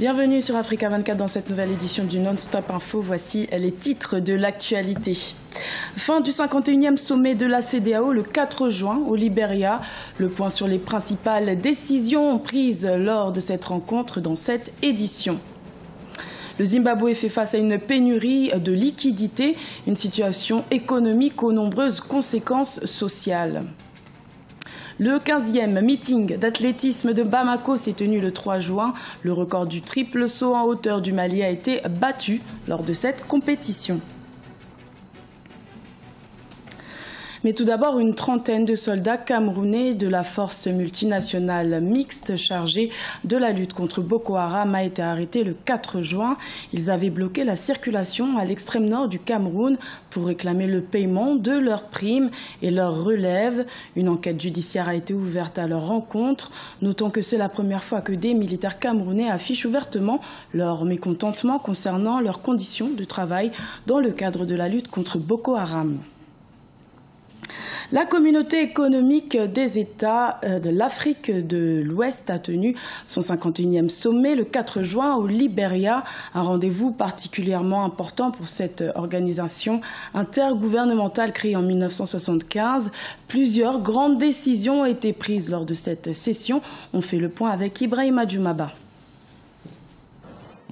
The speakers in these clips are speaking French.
Bienvenue sur Africa 24 dans cette nouvelle édition du Non-Stop Info. Voici les titres de l'actualité. Fin du 51e sommet de la CEDEAO le 4 juin au Libéria. Le point sur les principales décisions prises lors de cette rencontre dans cette édition. Le Zimbabwe fait face à une pénurie de liquidités, une situation économique aux nombreuses conséquences sociales. Le 15e meeting d'athlétisme de Bamako s'est tenu le 3 juin. Le record du triple saut en hauteur du Mali a été battu lors de cette compétition. Mais tout d'abord, une trentaine de soldats camerounais de la force multinationale mixte chargée de la lutte contre Boko Haram a été arrêtés le 4 juin. Ils avaient bloqué la circulation à l'extrême nord du Cameroun pour réclamer le paiement de leurs primes et leurs relèves. Une enquête judiciaire a été ouverte à leur rencontre. Notons que c'est la première fois que des militaires camerounais affichent ouvertement leur mécontentement concernant leurs conditions de travail dans le cadre de la lutte contre Boko Haram. La communauté économique des États de l'Afrique de l'Ouest a tenu son 51e sommet le 4 juin au Libéria, un rendez-vous particulièrement important pour cette organisation intergouvernementale créée en 1975. Plusieurs grandes décisions ont été prises lors de cette session. On fait le point avec Ibrahima Djoumaba.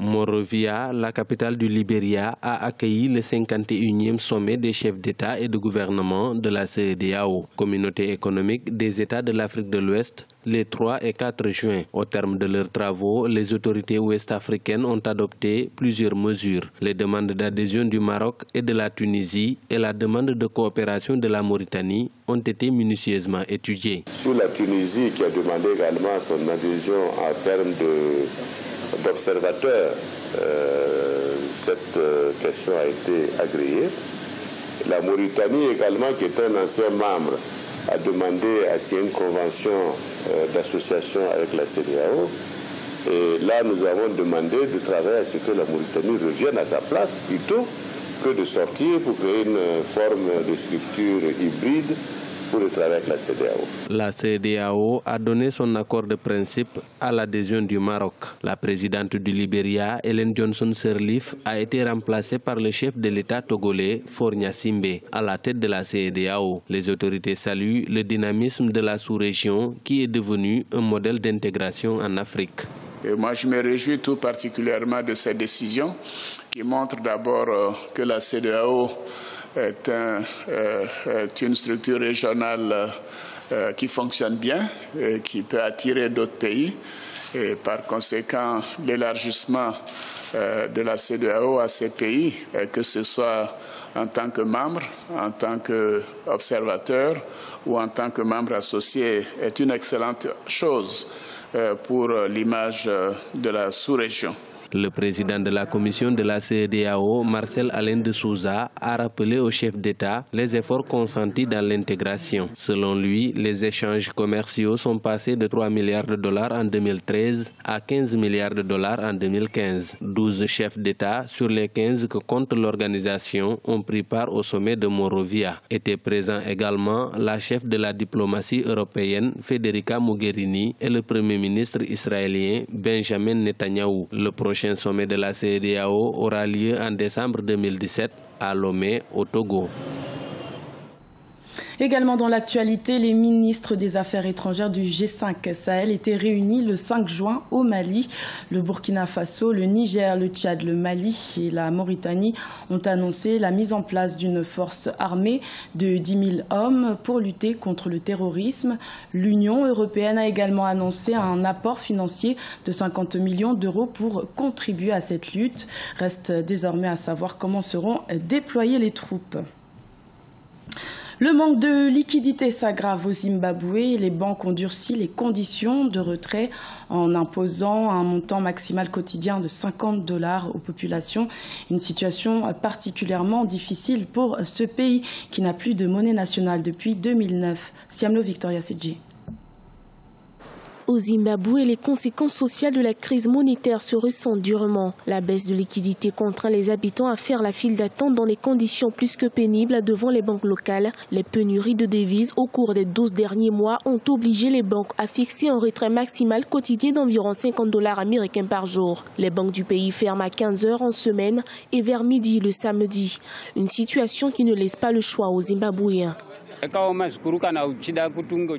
Monrovia, la capitale du Libéria, a accueilli le 51e sommet des chefs d'État et de gouvernement de la CEDEAO, communauté économique des États de l'Afrique de l'Ouest, les 3 et 4 juin. Au terme de leurs travaux, les autorités ouest-africaines ont adopté plusieurs mesures. Les demandes d'adhésion du Maroc et de la Tunisie et la demande de coopération de la Mauritanie ont été minutieusement étudiées. Sur la Tunisie, qui a demandé également son adhésion en termes d'observateurs, cette question a été agréée. La Mauritanie également, qui est un ancien membre, a demandé à signer une convention d'association avec la CEDEAO. Et là, nous avons demandé de travailler à ce que la Mauritanie revienne à sa place plutôt que de sortir pour créer une forme de structure hybride pour le travail avec la CEDEAO. La CEDEAO a donné son accord de principe à l'adhésion du Maroc. La présidente du Libéria, Ellen Johnson Sirleaf, a été remplacée par le chef de l'État togolais, Faure Gnassingbé, à la tête de la CEDEAO. Les autorités saluent le dynamisme de la sous-région qui est devenu un modèle d'intégration en Afrique. Et moi, je me réjouis tout particulièrement de cette décision qui montre d'abord que la CEDEAO est une structure régionale qui fonctionne bien, et qui peut attirer d'autres pays. Et par conséquent, l'élargissement de la CEDEAO à ces pays, que ce soit en tant que membre, en tant qu'observateur ou en tant que membre associé, est une excellente chose pour l'image de la sous-région. Le président de la commission de la CEDEAO, Marcel Alain de Souza, a rappelé aux chefs d'État les efforts consentis dans l'intégration. Selon lui, les échanges commerciaux sont passés de 3 milliards de dollars en 2013 à 15 milliards de dollars en 2015. 12 chefs d'État sur les 15 que compte l'organisation ont pris part au sommet de Monrovia. Étaient présents également la chef de la diplomatie européenne, Federica Mogherini, et le premier ministre israélien, Benjamin Netanyahou. Le prochain sommet de la CEDEAO aura lieu en décembre 2017 à Lomé, au Togo. Également dans l'actualité, les ministres des Affaires étrangères du G5 Sahel étaient réunis le 5 juin au Mali. Le Burkina Faso, le Niger, le Tchad, le Mali et la Mauritanie ont annoncé la mise en place d'une force armée de 10 000 hommes pour lutter contre le terrorisme. L'Union européenne a également annoncé un apport financier de 50 millions d'euros pour contribuer à cette lutte. Reste désormais à savoir comment seront déployées les troupes. Le manque de liquidité s'aggrave au Zimbabwe. Les banques ont durci les conditions de retrait en imposant un montant maximal quotidien de $50 aux populations. Une situation particulièrement difficile pour ce pays qui n'a plus de monnaie nationale depuis 2009. Siamlo Victoria Sedji. Au Zimbabwe, les conséquences sociales de la crise monétaire se ressentent durement. La baisse de liquidité contraint les habitants à faire la file d'attente dans des conditions plus que pénibles devant les banques locales. Les pénuries de devises au cours des 12 derniers mois ont obligé les banques à fixer un retrait maximal quotidien d'environ $50 américains par jour. Les banques du pays ferment à 15 h en semaine et vers midi le samedi. Une situation qui ne laisse pas le choix aux Zimbabwéens.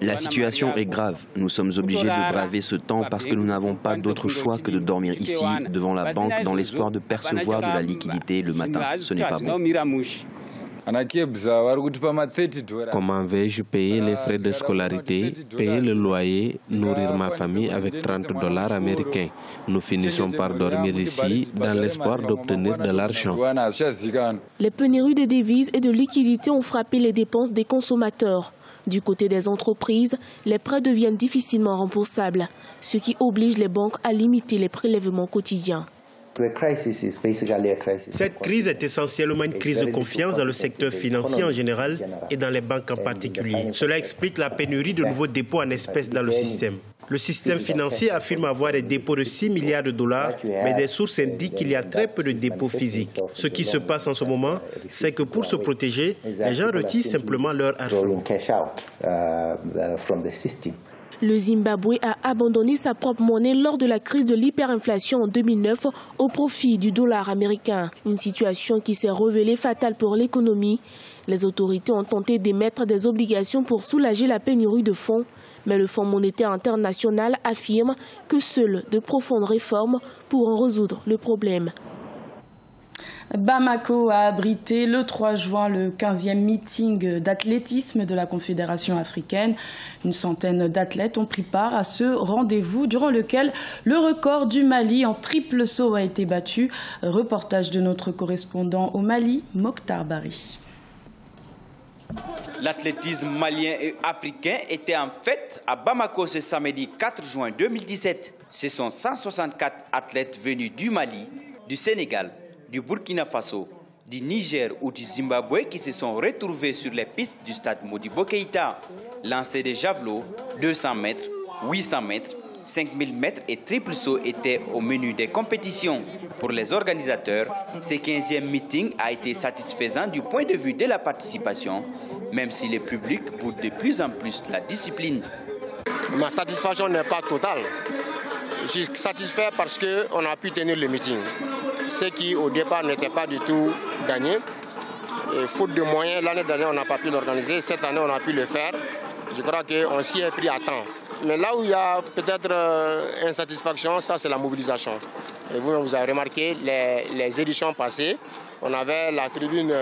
La situation est grave. Nous sommes obligés de braver ce temps parce que nous n'avons pas d'autre choix que de dormir ici, devant la banque, dans l'espoir de percevoir de la liquidité le matin. Ce n'est pas bon. Comment vais-je payer les frais de scolarité, payer le loyer, nourrir ma famille avec $30 américains? Nous finissons par dormir ici dans l'espoir d'obtenir de l'argent. Les pénuries de devises et de liquidités ont frappé les dépenses des consommateurs. Du côté des entreprises, les prêts deviennent difficilement remboursables, ce qui oblige les banques à limiter les prélèvements quotidiens. Cette crise est essentiellement une crise de confiance dans le secteur financier en général et dans les banques en particulier. Cela explique la pénurie de nouveaux dépôts en espèces dans le système. Le système financier affirme avoir des dépôts de $6 milliards, mais des sources indiquent qu'il y a très peu de dépôts physiques. Ce qui se passe en ce moment, c'est que pour se protéger, les gens retirent simplement leur argent. Le Zimbabwe a abandonné sa propre monnaie lors de la crise de l'hyperinflation en 2009 au profit du dollar américain. Une situation qui s'est révélée fatale pour l'économie. Les autorités ont tenté d'émettre des obligations pour soulager la pénurie de fonds. Mais le Fonds monétaire international affirme que seules de profondes réformes pourront résoudre le problème. Bamako a abrité le 3 juin le 15e meeting d'athlétisme de la Confédération africaine. Une centaine d'athlètes ont pris part à ce rendez-vous durant lequel le record du Mali en triple saut a été battu. Reportage de notre correspondant au Mali, Mokhtar Bari. L'athlétisme malien et africain était en fête à Bamako ce samedi 4 juin 2017. Ce sont 164 athlètes venus du Mali, du Sénégal, du Burkina Faso, du Niger ou du Zimbabwe qui se sont retrouvés sur les pistes du stade Modibo Keïta. Lancer des javelots, 200 mètres, 800 mètres, 5000 mètres et triple saut étaient au menu des compétitions. Pour les organisateurs, ce 15e meeting a été satisfaisant du point de vue de la participation, même si le public boude de plus en plus la discipline. Ma satisfaction n'est pas totale. Je suis satisfait parce qu'on a pu tenir le meeting. Ce qui au départ n'était pas du tout gagné. Et faute de moyens, l'année dernière on n'a pas pu l'organiser, cette année on a pu le faire. Je crois qu'on s'y est pris à temps. Mais là où il y a peut-être insatisfaction, ça c'est la mobilisation. Et vous avez remarqué, les éditions passées, on avait la tribune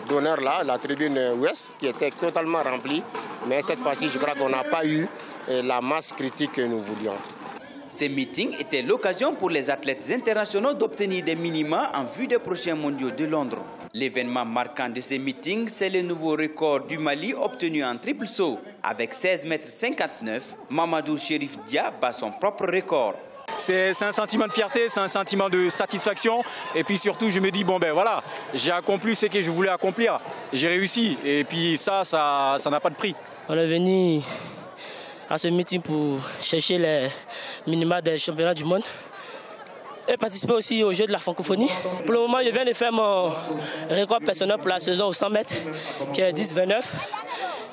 d'honneur là, la tribune ouest, qui était totalement remplie. Mais cette fois-ci, je crois qu'on n'a pas eu la masse critique que nous voulions. Ces meetings étaient l'occasion pour les athlètes internationaux d'obtenir des minima en vue des prochains mondiaux de Londres. L'événement marquant de ces meetings, c'est le nouveau record du Mali obtenu en triple saut. Avec 16,59 m, Mamadou Chérif Dia bat son propre record. C'est un sentiment de fierté, c'est un sentiment de satisfaction. Et puis surtout, je me dis, bon ben voilà, j'ai accompli ce que je voulais accomplir. J'ai réussi. Et puis ça n'a pas de prix. On est venu à ce meeting pour chercher les minima des championnats du monde et participer aussi aux Jeux de la francophonie. Pour le moment, je viens de faire mon record personnel pour la saison aux 100 mètres, qui est 10,29.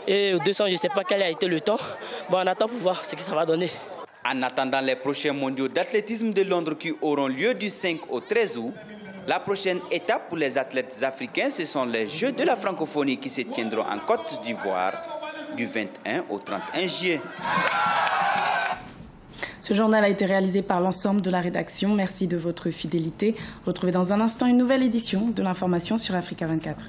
Et aux 200, je ne sais pas quel a été le temps. Bon, on attend pour voir ce que ça va donner. En attendant les prochains mondiaux d'athlétisme de Londres qui auront lieu du 5 au 13 août, la prochaine étape pour les athlètes africains, ce sont les Jeux de la francophonie qui se tiendront en Côte d'Ivoire du 21 au 31 juillet. Ce journal a été réalisé par l'ensemble de la rédaction. Merci de votre fidélité. Retrouvez dans un instant une nouvelle édition de l'information sur Africa 24.